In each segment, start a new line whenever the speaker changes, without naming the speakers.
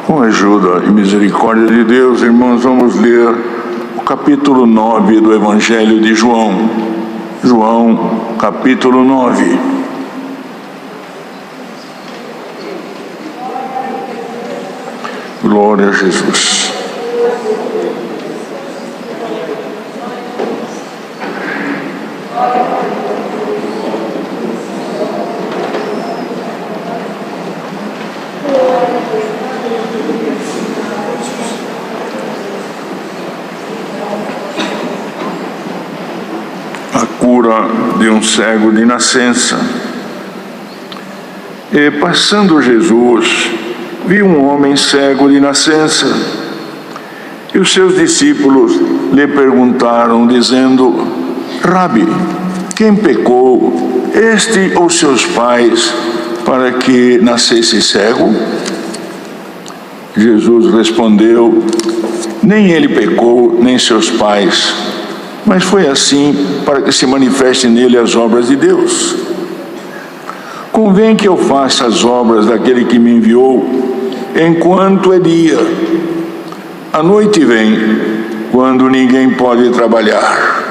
Com a ajuda e misericórdia de Deus, irmãos, vamos ler o capítulo 9 do Evangelho de João. João, capítulo 9. Glória a Jesus. A cura de um cego de nascença. E passando Jesus, viu um homem cego de nascença. E os seus discípulos lhe perguntaram, dizendo: Rabi, quem pecou, este ou seus pais, para que nascesse cego? Jesus respondeu: nem ele pecou, nem seus pais, mas foi assim para que se manifestem nele as obras de Deus. Convém que eu faça as obras daquele que me enviou, enquanto é dia. A noite vem, quando ninguém pode trabalhar.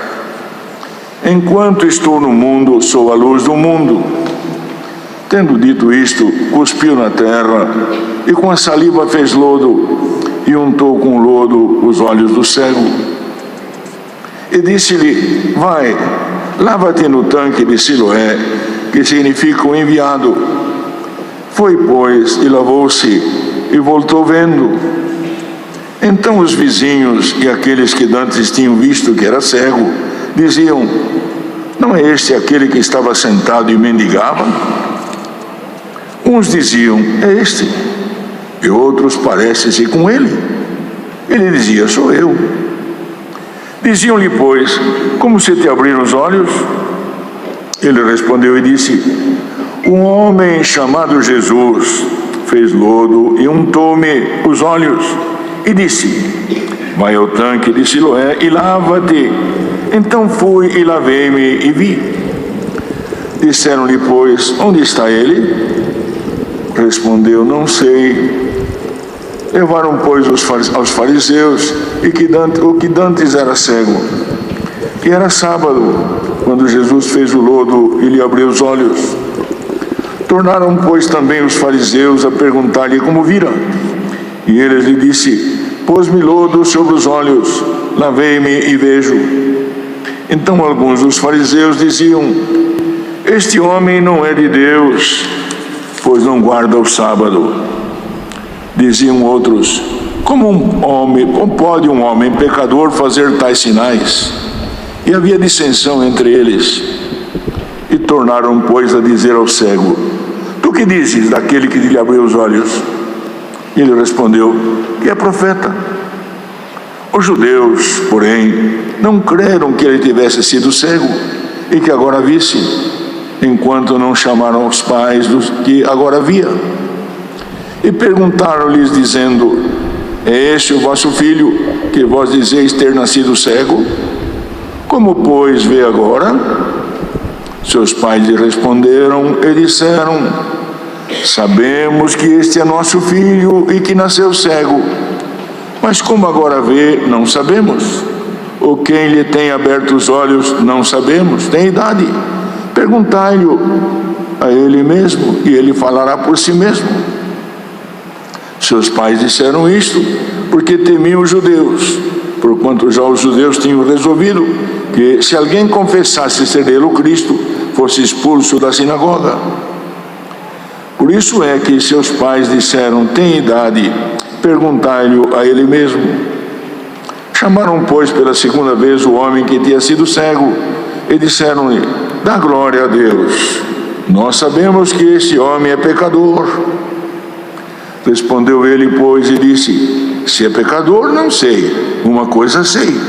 Enquanto estou no mundo, sou a luz do mundo. Tendo dito isto, cuspiu na terra, e com a saliva fez lodo, e untou com lodo os olhos do cego. E disse-lhe: vai, lava-te no tanque de Siloé, que significa o enviado. Foi, pois, e lavou-se, e voltou vendo. Então os vizinhos e aqueles que dantes tinham visto que era cego, diziam: não é este aquele que estava sentado e mendigava? Uns diziam: é este. E outros: parece-se com ele. Ele dizia: sou eu. Diziam-lhe, pois: como se te abriram os olhos? Ele respondeu e disse: um homem chamado Jesus fez lodo e untou-me os olhos, e disse: vai ao tanque de Siloé e lava-te. Então fui e lavei-me e vi. Disseram-lhe, pois: onde está ele? Respondeu: não sei. Levaram, pois, aos fariseus, o que dantes era cego. E era sábado, quando Jesus fez o lodo e lhe abriu os olhos. Tornaram, pois, também os fariseus a perguntar-lhe como viram. E ele lhe disse: pôs-me lodo sobre os olhos, lavei-me e vejo. Então alguns dos fariseus diziam: este homem não é de Deus, pois não guarda o sábado. Diziam outros: como pode um homem pecador fazer tais sinais? E havia dissensão entre eles. E tornaram, pois, a dizer ao cego: tu que dizes daquele que lhe abriu os olhos? Ele respondeu: que é profeta. Os judeus, porém, não creram que ele tivesse sido cego e que agora visse, enquanto não chamaram os pais dos que agora via. E perguntaram-lhes, dizendo: é este o vosso filho, que vós dizeis ter nascido cego? Como, pois, vê agora? Seus pais lhe responderam e disseram: sabemos que este é nosso filho e que nasceu cego, mas como agora vê, não sabemos. Ou quem lhe tem aberto os olhos, não sabemos, tem idade. Perguntai-lhe a ele mesmo, e ele falará por si mesmo. Seus pais disseram isto porque temiam os judeus, porquanto já os judeus tinham resolvido que, se alguém confessasse ser ele o Cristo, fosse expulso da sinagoga. Por isso é que seus pais disseram: tem idade, perguntai-lhe a ele mesmo. Chamaram, pois, pela segunda vez o homem que tinha sido cego, e disseram-lhe: dá glória a Deus, nós sabemos que esse homem é pecador. Respondeu ele, pois, e disse: se é pecador, não sei, uma coisa sei,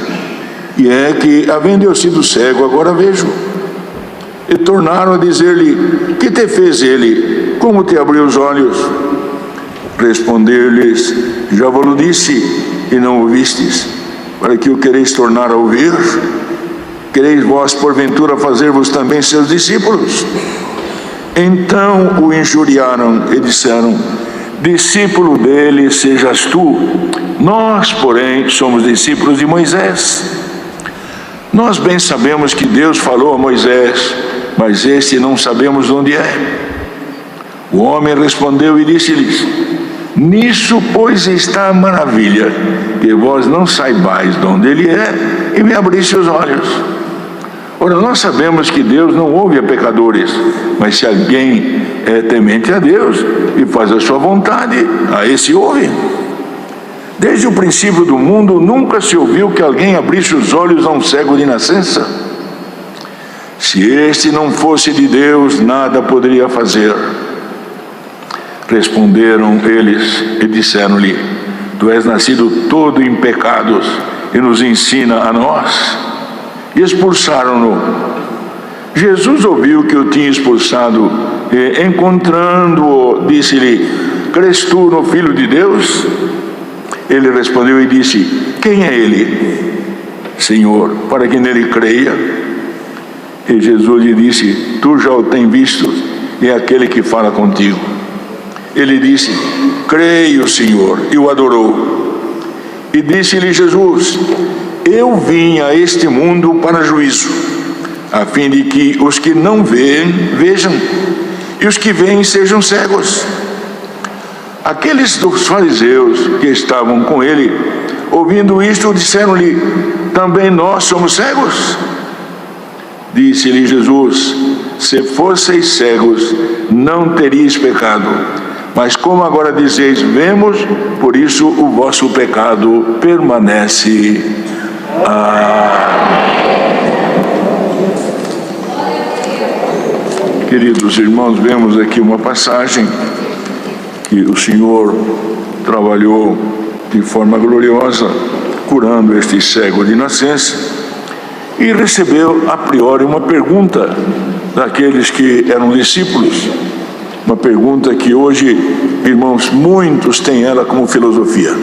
e é que, havendo eu sido cego, agora vejo. E tornaram a dizer-lhe: que te fez ele? Como te abriu os olhos? Respondeu-lhes: já vos disse, e não ouvistes, para que o quereis tornar a ouvir? Quereis vós, porventura, fazer-vos também seus discípulos? Então o injuriaram e disseram: discípulo dele sejas tu. Nós, porém, somos discípulos de Moisés. Nós bem sabemos que Deus falou a Moisés, mas este não sabemos onde é. O homem respondeu e disse-lhes: nisso, pois, está a maravilha, que vós não saibais de onde ele é, e me abriste os olhos. Ora, nós sabemos que Deus não ouve a pecadores, mas se alguém é temente a Deus e faz a sua vontade, a esse ouve. Desde o princípio do mundo, nunca se ouviu que alguém abrisse os olhos a um cego de nascença. Se este não fosse de Deus, nada poderia fazer. Responderam eles e disseram-lhe: tu és nascido todo em pecados e nos ensina a nós. E expulsaram-no. Jesus ouviu que o tinha expulsado e, encontrando-o, disse-lhe: crês tu no Filho de Deus? Ele respondeu e disse: quem é ele, Senhor, para que nele creia? E Jesus lhe disse: tu já o tens visto, e é aquele que fala contigo. Ele disse: creio, Senhor, e o adorou. E disse-lhe Jesus: eu vim a este mundo para juízo, a fim de que os que não veem, vejam, e os que veem sejam cegos. Aqueles dos fariseus que estavam com ele, ouvindo isto, disseram-lhe: também nós somos cegos? Disse-lhe Jesus: se fosseis cegos, não teríeis pecado. Mas como agora dizeis, vemos, por isso o vosso pecado permanece. Queridos irmãos, vemos aqui uma passagem que o Senhor trabalhou de forma gloriosa, curando este cego de nascença, e recebeu a priori uma pergunta daqueles que eram discípulos, uma pergunta que hoje, irmãos, muitos têm ela como filosofia: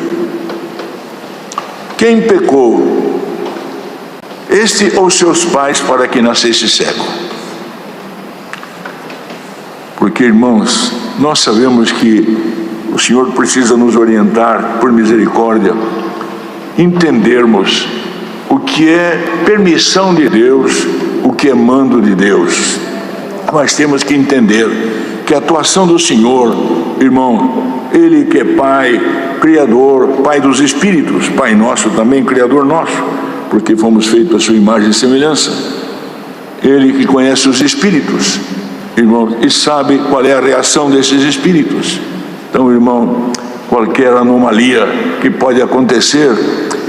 quem pecou, este ou seus pais, para que nascesse cego? Porque, irmãos, nós sabemos que o Senhor precisa nos orientar, por misericórdia, entendermos o que é permissão de Deus, o que é mando de Deus. Mas temos que entender que a atuação do Senhor, irmão, Ele que é Pai, Criador, Pai dos Espíritos, Pai nosso também, Criador nosso, porque fomos feitos à sua imagem e semelhança. Ele que conhece os Espíritos, irmão, e sabe qual é a reação desses Espíritos. Então, irmão, qualquer anomalia que pode acontecer,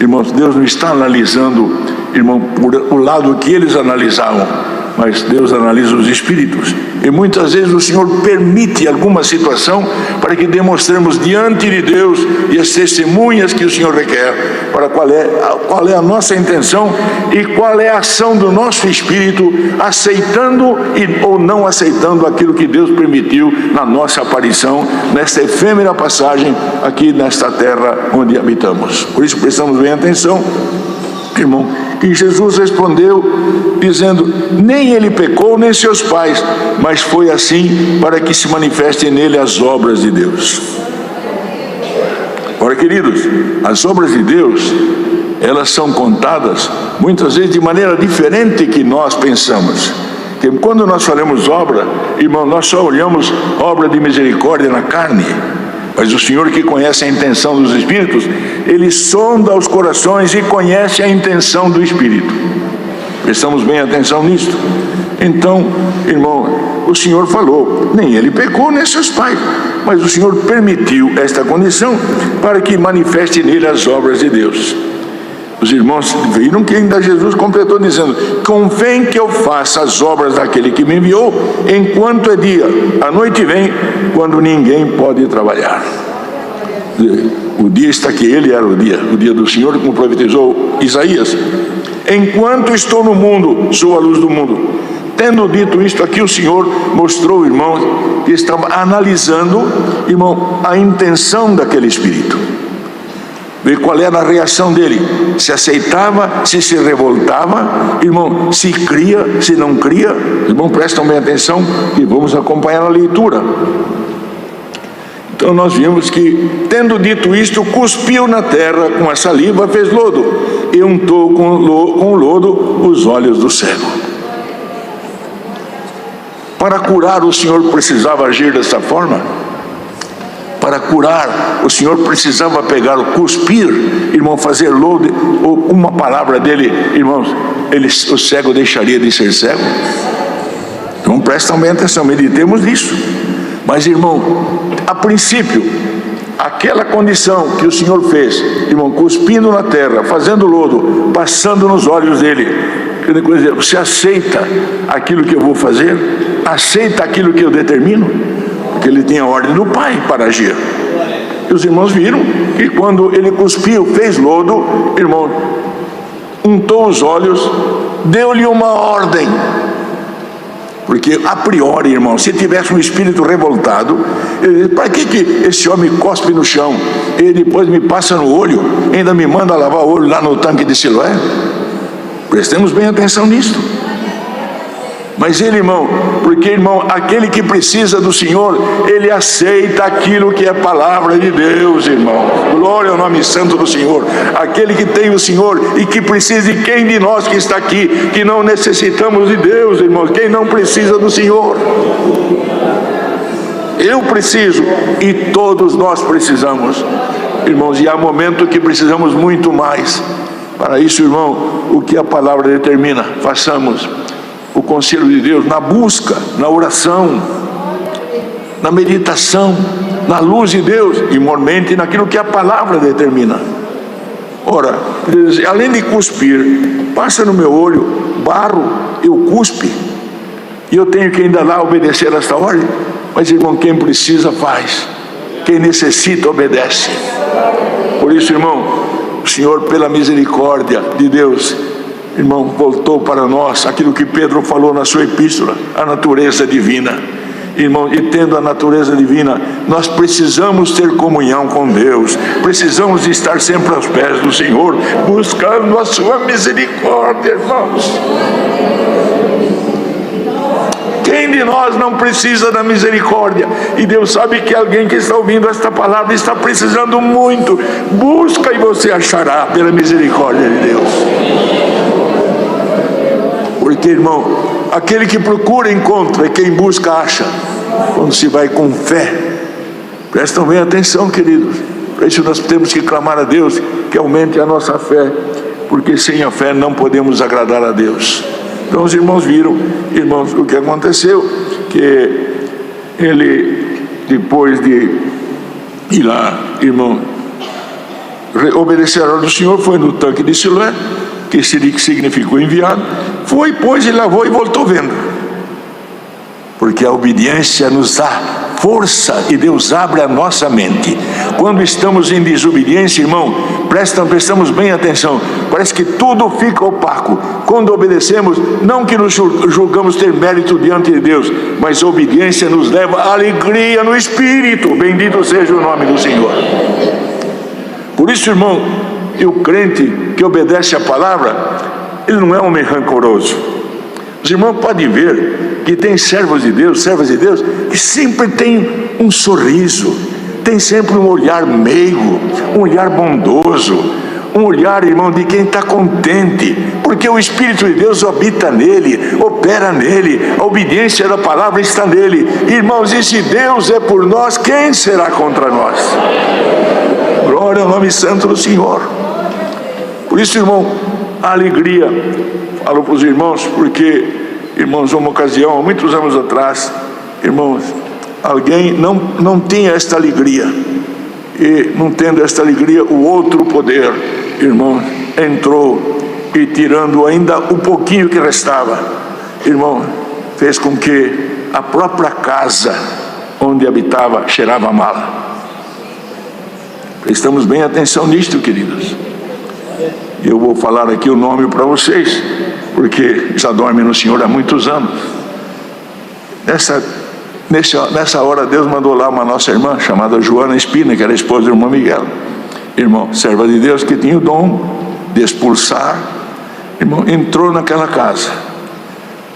irmãos, Deus não está analisando, irmão, por o lado que eles analisavam, mas Deus analisa os espíritos. E muitas vezes o Senhor permite alguma situação para que demonstremos diante de Deus e as testemunhas que o Senhor requer, para qual é a nossa intenção e qual é a ação do nosso espírito, aceitando ou não aceitando aquilo que Deus permitiu na nossa aparição, nesta efêmera passagem aqui nesta terra onde habitamos. Por isso prestamos bem atenção, irmão, que Jesus respondeu dizendo: nem ele pecou, nem seus pais, mas foi assim para que se manifestem nele as obras de Deus. Ora, queridos, as obras de Deus, elas são contadas muitas vezes de maneira diferente que nós pensamos. Porque quando nós falamos obra, irmão, nós só olhamos obra de misericórdia na carne. Mas o Senhor, que conhece a intenção dos Espíritos, Ele sonda os corações e conhece a intenção do Espírito. Prestamos bem atenção nisto. Então, irmão, o Senhor falou: nem ele pecou, nem seus pais, mas o Senhor permitiu esta condição para que manifeste nele as obras de Deus. Os irmãos viram que ainda Jesus completou dizendo: convém que eu faça as obras daquele que me enviou enquanto é dia. A noite vem, quando ninguém pode trabalhar. O dia está aqui, ele era o dia do Senhor, como profetizou Isaías. Enquanto estou no mundo, sou a luz do mundo. Tendo dito isto aqui, o Senhor mostrou, irmão, que estava analisando, irmão, a intenção daquele espírito. Ver qual era a reação dele, se aceitava, se revoltava, irmão, se cria, se não cria. Irmão, prestam bem atenção e vamos acompanhar a leitura. Então nós vimos que, tendo dito isto, cuspiu na terra com a saliva, fez lodo, e untou com o lodo os olhos do cego. Para curar, o Senhor precisava agir dessa forma? Para curar, o Senhor precisava pegar o cuspir, irmão, fazer lodo, ou uma palavra dele, irmãos, o cego deixaria de ser cego? Então prestem bem atenção, meditemos nisso. Mas, irmão, a princípio, aquela condição que o Senhor fez, irmão, cuspindo na terra, fazendo lodo, passando nos olhos dele, você aceita aquilo que eu vou fazer? Aceita aquilo que eu determino? Porque ele tinha a ordem do Pai para agir. E os irmãos viram que quando ele cuspiu, fez lodo, irmão, untou os olhos, deu-lhe uma ordem. Porque a priori, irmão, se tivesse um espírito revoltado, ele diz: para que esse homem cospe no chão? Ele depois me passa no olho, ainda me manda lavar o olho lá no tanque de Siloé? Prestemos bem atenção nisso. Mas ele, irmão, porque, irmão, aquele que precisa do Senhor, ele aceita aquilo que é palavra de Deus, irmão. Glória ao nome santo do Senhor. Aquele que tem o Senhor e que precisa de quem de nós que está aqui, que não necessitamos de Deus, irmão, quem não precisa do Senhor? Eu preciso e todos nós precisamos, irmãos, e há momento que precisamos muito mais. Para isso, irmão, o que a palavra determina, façamos o conselho de Deus na busca, na oração, na meditação, na luz de Deus, e mormente naquilo que a palavra determina. Ora, além de cuspir, passa no meu olho, barro, eu cuspe, e eu tenho que ainda lá obedecer a esta ordem? Mas, irmão, quem precisa faz, quem necessita obedece. Por isso, irmão, o Senhor, pela misericórdia de Deus, irmão, voltou para nós aquilo que Pedro falou na sua epístola, a natureza divina. Irmão, e tendo a natureza divina, nós precisamos ter comunhão com Deus, precisamos estar sempre aos pés do Senhor, buscando a sua misericórdia, irmãos. Quem de nós não precisa da misericórdia? E Deus sabe que alguém que está ouvindo esta palavra está precisando muito. Busca e você achará, pela misericórdia de Deus. Porque, irmão, aquele que procura encontra, e quem busca acha, quando se vai com fé. Prestam bem atenção, queridos. Por isso nós temos que clamar a Deus que aumente a nossa fé, porque sem a fé não podemos agradar a Deus. Então os irmãos viram, irmãos, o que aconteceu, que ele, depois de ir lá, irmão, obedecer a ordem do Senhor, foi no tanque de Siloé, que significou enviado, foi, pois, e lavou e voltou vendo. Porque a obediência nos dá força e Deus abre a nossa mente. Quando estamos em desobediência, irmão, prestamos bem atenção, parece que tudo fica opaco. Quando obedecemos, não que nos julgamos ter mérito diante de Deus, mas a obediência nos leva à alegria no Espírito. Bendito seja o nome do Senhor. Por isso, irmão, e o crente que obedece a palavra, ele não é um homem rancoroso. Os irmãos podem ver que tem servos de Deus, servas de Deus, que sempre tem um sorriso, tem sempre um olhar meigo, um olhar bondoso, um olhar, irmão, de quem está contente, porque o Espírito de Deus habita nele, opera nele, a obediência da palavra está nele. Irmãos, e se Deus é por nós, quem será contra nós? Glória ao nome santo do Senhor. Por isso, irmão, a alegria, falo para os irmãos, porque, irmãos, uma ocasião, há muitos anos atrás, irmãos, alguém não tinha esta alegria, e não tendo esta alegria, o outro poder, irmão, entrou, e tirando ainda o pouquinho que restava, irmão, fez com que a própria casa onde habitava cheirava mal. Prestamos bem atenção nisto, queridos. Eu vou falar aqui o nome para vocês, porque já dorme no Senhor há muitos anos. Nessa hora Deus mandou lá uma nossa irmã, chamada Joana Espina, que era esposa do irmão Miguel. Irmão, serva de Deus, que tinha o dom de expulsar. Irmão, entrou naquela casa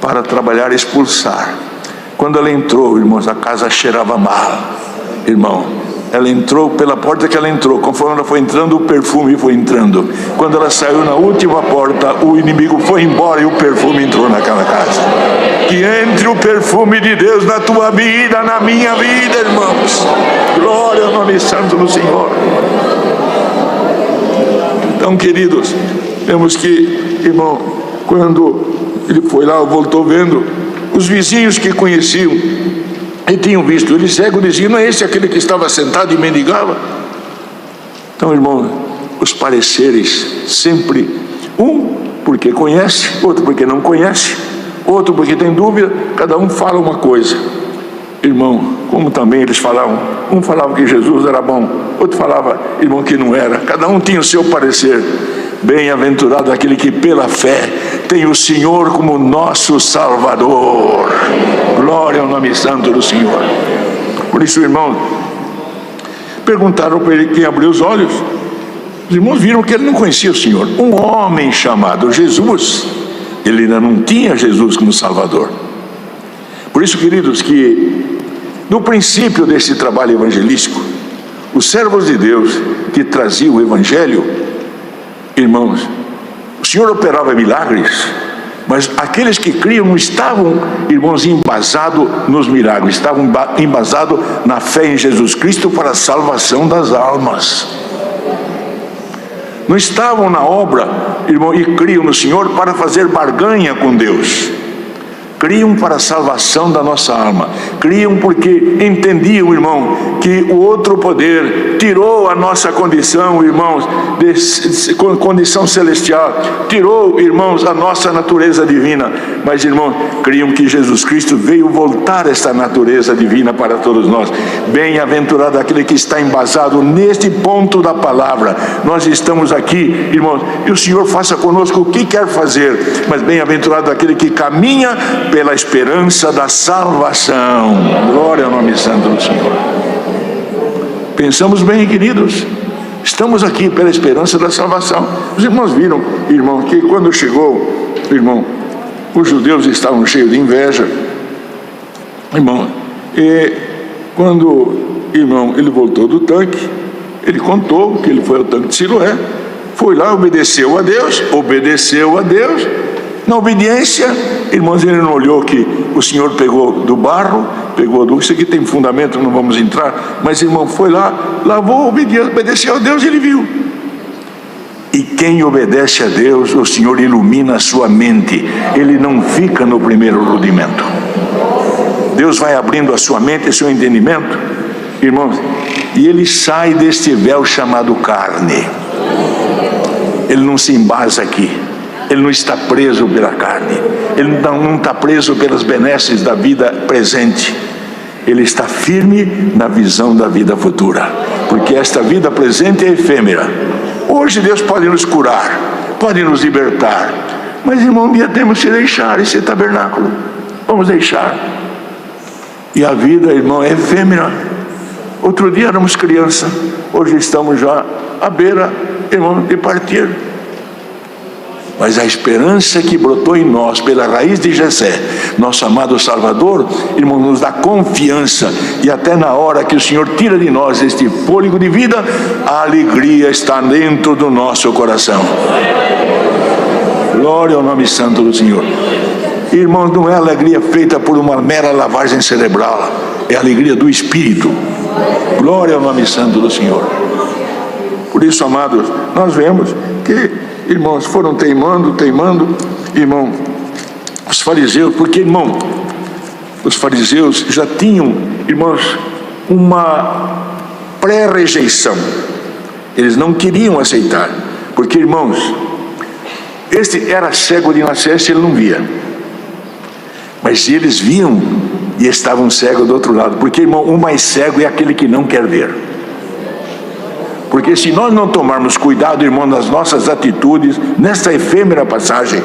para trabalhar e expulsar. Quando ela entrou, irmãos, a casa cheirava mal. Irmão, ela entrou pela porta que ela entrou. Conforme ela foi entrando, o perfume foi entrando. Quando ela saiu na última porta, o inimigo foi embora e o perfume entrou naquela casa. Que entre o perfume de Deus na tua vida, na minha vida, irmãos. Glória ao nome santo do Senhor. Então, queridos, vemos que, irmão, quando ele foi lá, voltou vendo, os vizinhos que conheciam e tinham visto ele cego, diziam: não é esse aquele que estava sentado e mendigava? Então, irmão, os pareceres sempre, um porque conhece, outro porque não conhece, outro porque tem dúvida, cada um fala uma coisa. Irmão, como também eles falavam, um falava que Jesus era bom, outro falava, irmão, que não era. Cada um tinha o seu parecer. Bem-aventurado aquele que pela fé tem o Senhor como nosso Salvador. Glória ao nome santo do Senhor. Por isso, irmão, perguntaram para ele quem abriu os olhos. Os irmãos viram que ele não conhecia o Senhor. Um homem chamado Jesus, ele ainda não tinha Jesus como Salvador. Por isso, queridos, que no princípio desse trabalho evangelístico, os servos de Deus que traziam o Evangelho, irmãos, o Senhor operava milagres, mas aqueles que criam não estavam, irmãos, embasados nos milagres, estavam embasados na fé em Jesus Cristo para a salvação das almas. Não estavam na obra, irmão, e criam no Senhor para fazer barganha com Deus. Criam para a salvação da nossa alma. Criam porque entendiam, irmão, que o outro poder tirou a nossa condição, irmãos, de condição celestial, tirou, irmãos, a nossa natureza divina. Mas, irmãos, criam que Jesus Cristo veio voltar esta natureza divina para todos nós. Bem-aventurado aquele que está embasado neste ponto da palavra. Nós estamos aqui, irmãos, e o Senhor faça conosco o que quer fazer, mas bem-aventurado aquele que caminha pela esperança da salvação. Glória ao nome santo do Senhor. Pensamos bem, queridos, estamos aqui pela esperança da salvação. Os irmãos viram, irmão, que quando chegou, irmão, os judeus estavam cheios de inveja, irmão, e quando, irmão, ele voltou do tanque, ele contou que ele foi ao tanque de Siloé, foi lá, obedeceu a Deus. Na obediência, irmãos, ele não olhou que o Senhor pegou do barro, pegou do... Isso aqui tem fundamento, não vamos entrar. Mas, irmão, foi lá, lavou, obedeceu a Deus e ele viu. E quem obedece a Deus, o Senhor ilumina a sua mente. Ele não fica no primeiro rudimento. Deus vai abrindo a sua mente e seu entendimento, irmãos, e ele sai deste véu chamado carne. Ele não se embasa aqui. Ele não está preso pela carne. Ele não está preso pelas benesses da vida presente. Ele está firme na visão da vida futura. Porque esta vida presente é efêmera. Hoje Deus pode nos curar, pode nos libertar. Mas, irmão, um dia temos que deixar esse tabernáculo. Vamos deixar. E a vida, irmão, é efêmera. Outro dia éramos criança. Hoje estamos já à beira, irmão, de partir. Mas a esperança que brotou em nós pela raiz de Jessé, nosso amado Salvador, irmão, nos dá confiança. E até na hora que o Senhor tira de nós este fôlego de vida, a alegria está dentro do nosso coração. Glória ao nome santo do Senhor. Irmãos, não é alegria feita por uma mera lavagem cerebral, é a alegria do Espírito. Glória ao nome santo do Senhor. Por isso, amados, nós vemos que, irmãos, foram teimando, irmão, os fariseus, porque, irmão, os fariseus já tinham, irmãos, uma pré-rejeição. Eles não queriam aceitar, porque, irmãos, este era cego de nascença, ele não via. Mas eles viam e estavam cegos do outro lado, porque, irmão, o mais cego é aquele que não quer ver. Porque se nós não tomarmos cuidado, irmão, das nossas atitudes, nesta efêmera passagem,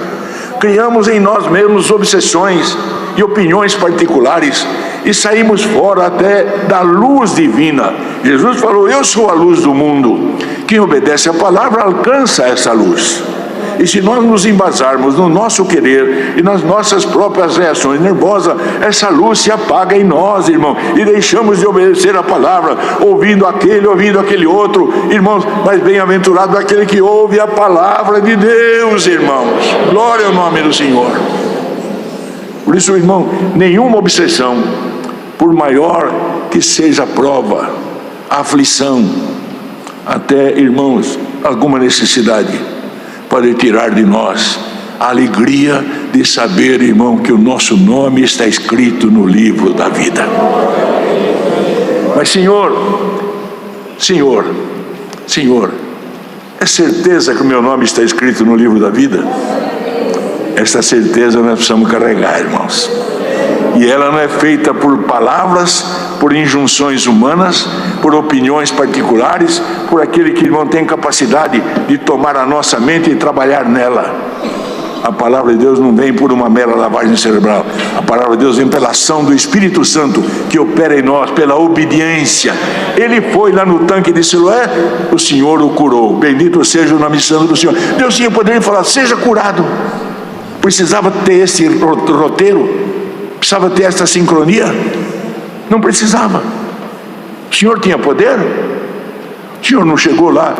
criamos em nós mesmos obsessões e opiniões particulares e saímos fora até da luz divina. Jesus falou: eu sou a luz do mundo. Quem obedece a palavra alcança essa luz. E se nós nos embasarmos no nosso querer e nas nossas próprias reações nervosas, essa luz se apaga em nós, irmão, e deixamos de obedecer a palavra, ouvindo aquele outro, irmãos. Mas bem-aventurado aquele que ouve a palavra de Deus, irmãos. Glória ao nome do Senhor. Por isso, irmão, nenhuma obsessão, por maior que seja a prova, a aflição, até, irmãos, alguma necessidade, pode tirar de nós a alegria de saber, irmão, que o nosso nome está escrito no livro da vida. Mas, Senhor, é certeza que o meu nome está escrito no livro da vida? Essa certeza nós precisamos carregar, irmãos. E ela não é feita por palavras, por injunções humanas, por opiniões particulares, por aquele que não tem capacidade de tomar a nossa mente e trabalhar nela. A palavra de Deus não vem por uma mera lavagem cerebral. A palavra de Deus vem pela ação do Espírito Santo, que opera em nós, pela obediência. Ele foi lá no tanque de Siloé, o Senhor o curou. Bendito seja o nome santo do Senhor. Deus tinha poder de falar: seja curado. Precisava ter esse roteiro? Precisava ter essa sincronia? Não precisava. O Senhor tinha poder? O Senhor não chegou lá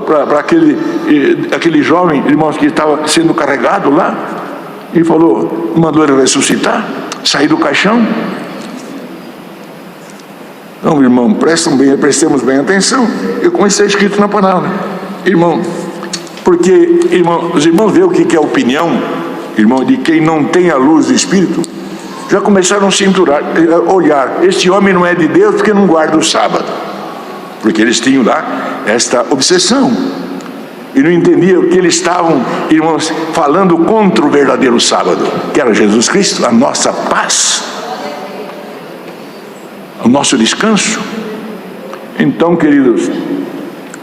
para aquele jovem, irmãos, que estava sendo carregado lá, e falou, mandou ele ressuscitar, sair do caixão? Então, irmão, prestemos bem atenção, como está escrito na palavra, irmão, porque, irmão, os irmãos veem o que é opinião, irmão, de quem não tem a luz do Espírito. Já começaram a se olhar, este homem não é de Deus porque não guarda o sábado, porque eles tinham lá esta obsessão, e não entendiam que eles estavam, irmãos, falando contra o verdadeiro sábado, que era Jesus Cristo, a nossa paz, o nosso descanso. Então, queridos,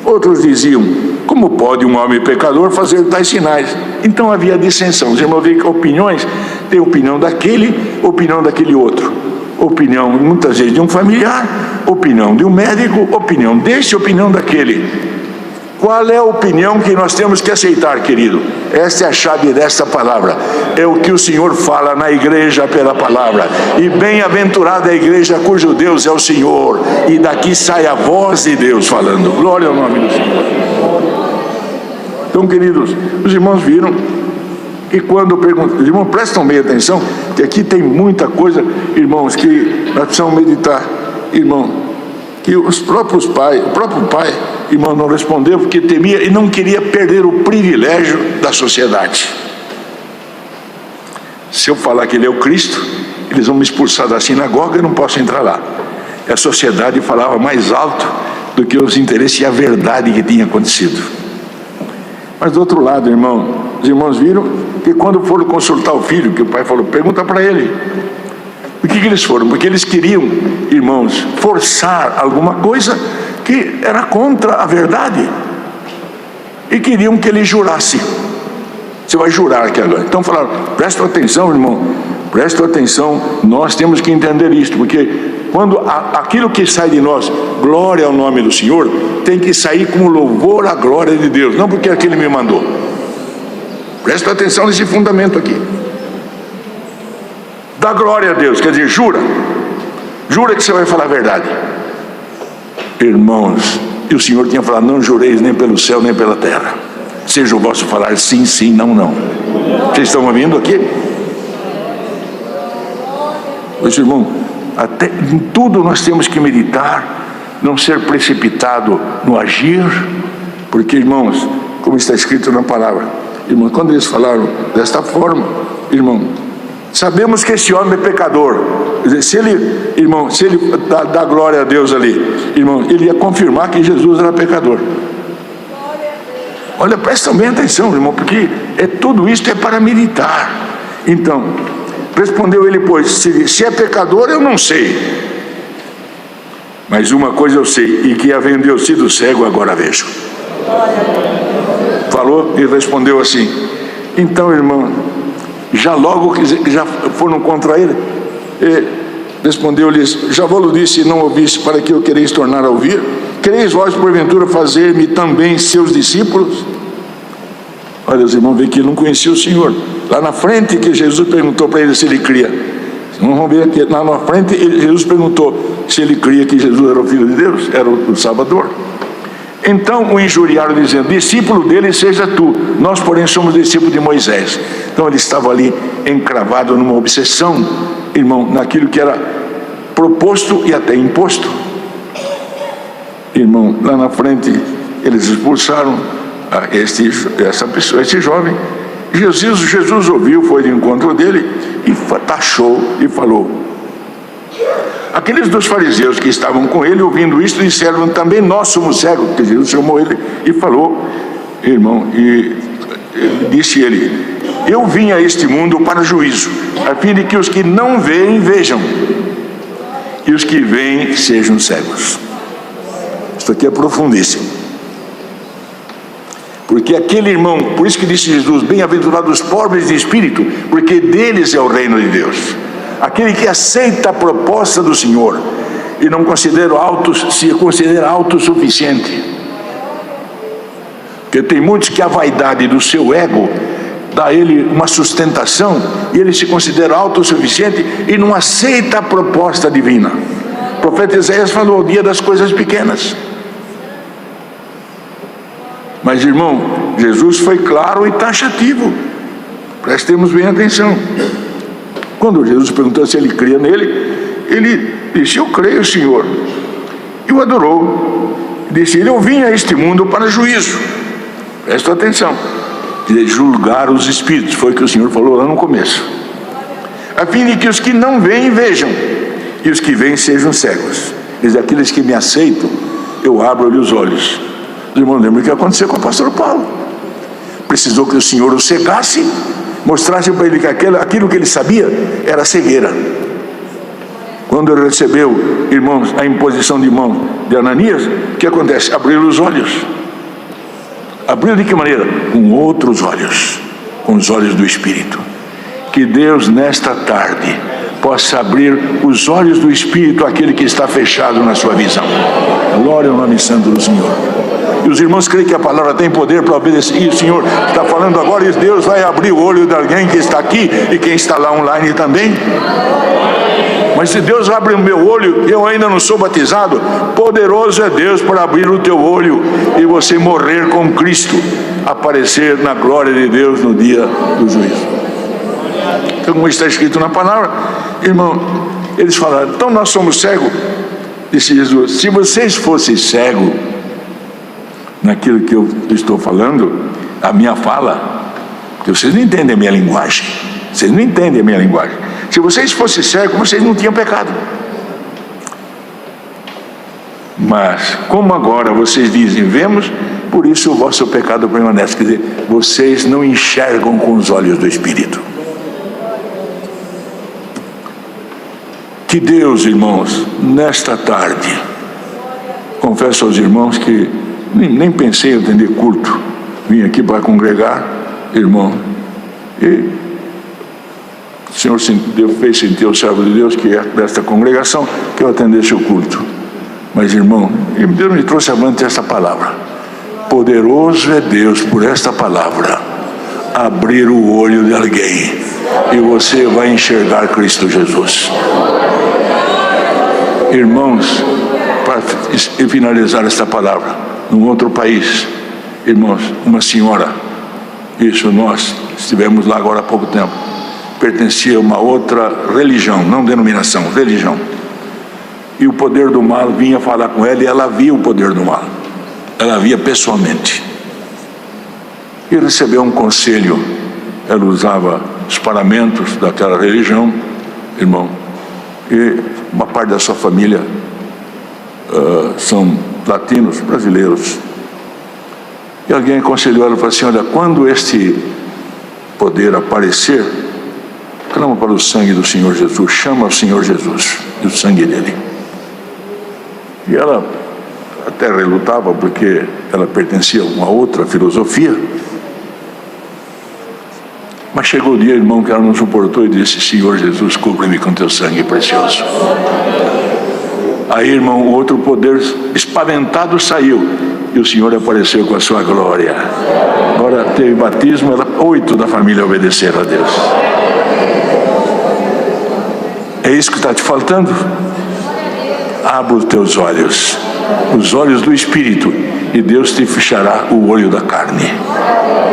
outros diziam, como pode um homem pecador fazer tais sinais? Então havia dissensão. Os irmãos veem que opiniões, tem opinião daquele, opinião daquele outro, opinião muitas vezes de um familiar, opinião de um médico, opinião desse, opinião daquele. Qual é a opinião que nós temos que aceitar, querido? Esta é a chave desta palavra. É o que o Senhor fala na igreja pela palavra. E bem-aventurada a igreja cujo Deus é o Senhor. E daqui sai a voz de Deus falando. Glória ao nome do Senhor. Então, queridos, os irmãos viram que quando eu pergunto, os irmãos prestam bem atenção, que aqui tem muita coisa, irmãos, que nós precisamos meditar, irmão. Que o próprio pai, irmão, não respondeu porque temia e não queria perder o privilégio da sociedade. Se eu falar que ele é o Cristo, eles vão me expulsar da sinagoga, eu não posso entrar lá. E a sociedade falava mais alto do que os interesses e a verdade que tinha acontecido. Mas do outro lado, irmão, os irmãos viram que quando foram consultar o filho, que o pai falou, pergunta para ele. Por que eles foram? Porque eles queriam, irmãos, forçar alguma coisa que era contra a verdade. E queriam que ele jurasse. Você vai jurar aqui agora. Então falaram, presta atenção, irmão, presta atenção, nós temos que entender isso, porque quando aquilo que sai de nós, glória ao nome do Senhor, tem que sair como louvor à glória de Deus, não porque aquele me mandou. Presta atenção nesse fundamento aqui. Dá glória a Deus, quer dizer, jura que você vai falar a verdade. Irmãos, e o Senhor tinha falado, não jureis nem pelo céu nem pela terra, seja o vosso falar sim, sim, não, não. Vocês estão ouvindo aqui? Pois, irmão, até em tudo nós temos que meditar, não ser precipitado no agir, porque, irmãos, como está escrito na palavra, irmão, quando eles falaram desta forma, irmão, sabemos que esse homem é pecador. Se ele, irmão, se ele dá glória a Deus ali, irmão, ele ia confirmar que Jesus era pecador. Olha, prestam bem atenção, irmão, porque tudo isso é para meditar. Então, respondeu ele, pois, se é pecador, eu não sei. Mas uma coisa eu sei, e que havendo eu sido cego, agora vejo. Falou e respondeu assim. Então, irmão, já logo que já foram contra ele, respondeu-lhes, já vos disse, não ouviste, para que eu quereis tornar a ouvir? Quereis vós, porventura, fazer-me também seus discípulos? Olha, os irmãos veem que ele não conhecia o Senhor. Lá na frente que Jesus perguntou para ele se ele cria. Vamos ver aqui, lá na frente Jesus perguntou se ele cria que Jesus era o Filho de Deus, era o Salvador. Então o injuriaram dizendo: discípulo dele seja tu, nós porém somos discípulos de Moisés. Então ele estava ali encravado numa obsessão, irmão, naquilo que era proposto e até imposto. Irmão, lá na frente eles expulsaram essa pessoa, esse jovem. Jesus ouviu, foi de encontro dele e taxou e falou. Aqueles dos fariseus que estavam com ele, ouvindo isto, disseram: também nós somos cegos. Porque Jesus chamou ele e falou, irmão, e disse ele: eu vim a este mundo para juízo, a fim de que os que não veem vejam, e os que veem sejam cegos. Isso aqui é profundíssimo. Porque aquele irmão, por isso que disse Jesus: bem-aventurados os pobres de espírito, porque deles é o reino de Deus. Aquele que aceita a proposta do Senhor e não se considera autossuficiente. Porque tem muitos que a vaidade do seu ego dá a ele uma sustentação, e ele se considera autossuficiente e não aceita a proposta divina. O profeta Isaías falou: o dia das coisas pequenas. Mas, irmão, Jesus foi claro e taxativo. Prestemos bem atenção. Quando Jesus perguntou se ele cria nele, ele disse: eu creio, Senhor. E o adorou. Disse: eu vim a este mundo para juízo. Presta atenção. De julgar os espíritos. Foi o que o Senhor falou lá no começo. A fim de que os que não veem, vejam. E os que veem sejam cegos. Diz: aqueles que me aceitam, eu abro-lhe os olhos. Os irmãos lembram o que aconteceu com o pastor Paulo. Precisou que o Senhor o cegasse, mostrasse para ele que aquilo que ele sabia era cegueira. Quando ele recebeu, irmãos, a imposição de mão de Ananias, o que acontece? Abriu os olhos. Abriu de que maneira? Com outros olhos, com os olhos do Espírito. Que Deus nesta tarde possa abrir os olhos do Espírito àquele que está fechado na sua visão. Glória ao nome santo do Senhor. E os irmãos creem que a palavra tem poder para obedecer. E o Senhor está falando agora, e Deus vai abrir o olho de alguém que está aqui e quem está lá online também. Mas se Deus abre o meu olho, eu ainda não sou batizado, poderoso é Deus para abrir o teu olho e você morrer com Cristo, aparecer na glória de Deus no dia do juízo. Então, como está escrito na palavra, irmão, eles falaram: então nós somos cegos. Disse Jesus: se vocês fossem cegos naquilo que eu estou falando, a minha fala, porque vocês não entendem a minha linguagem, vocês não entendem a minha linguagem. Se vocês fossem cegos, vocês não tinham pecado. Mas como agora vocês dizem vemos, por isso o vosso pecado permanece. Quer dizer, vocês não enxergam com os olhos do Espírito. Que Deus, irmãos, nesta tarde, confesso aos irmãos que nem pensei em atender culto, vim aqui para congregar, irmão, e o Senhor fez sentir o servo de Deus, que é desta congregação, que eu atendesse o culto. Mas, irmão, Deus me trouxe avante esta palavra. Poderoso é Deus, por esta palavra, abrir o olho de alguém, e você vai enxergar Cristo Jesus. Irmãos, para finalizar esta palavra, num outro país, irmãos, uma senhora, isso nós estivemos lá agora há pouco tempo, pertencia a uma outra religião, não denominação, religião, e o poder do mal vinha falar com ela, e ela via o poder do mal, ela via pessoalmente, e recebeu um conselho. Ela usava os paramentos daquela religião, irmão, e uma parte da sua família são latinos, brasileiros. E alguém aconselhou ela e falou assim: olha, quando este poder aparecer, clama para o sangue do Senhor Jesus, chama o Senhor Jesus e o sangue dele. E ela até relutava, porque ela pertencia a uma outra filosofia. Mas chegou o dia, irmão, que ela não suportou e disse: Senhor Jesus, cubra-me com teu sangue precioso. Aí, irmão, o outro poder espaventado saiu e o Senhor apareceu com a sua glória. Agora teve batismo, 8 da família obedeceram a Deus. É isso que está te faltando? Abra os teus olhos, os olhos do Espírito, e Deus te fechará o olho da carne.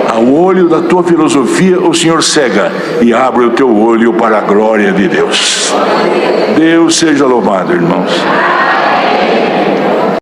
Ao olho da tua filosofia o Senhor cega e abre o teu olho para a glória de Deus. Deus seja louvado, irmãos.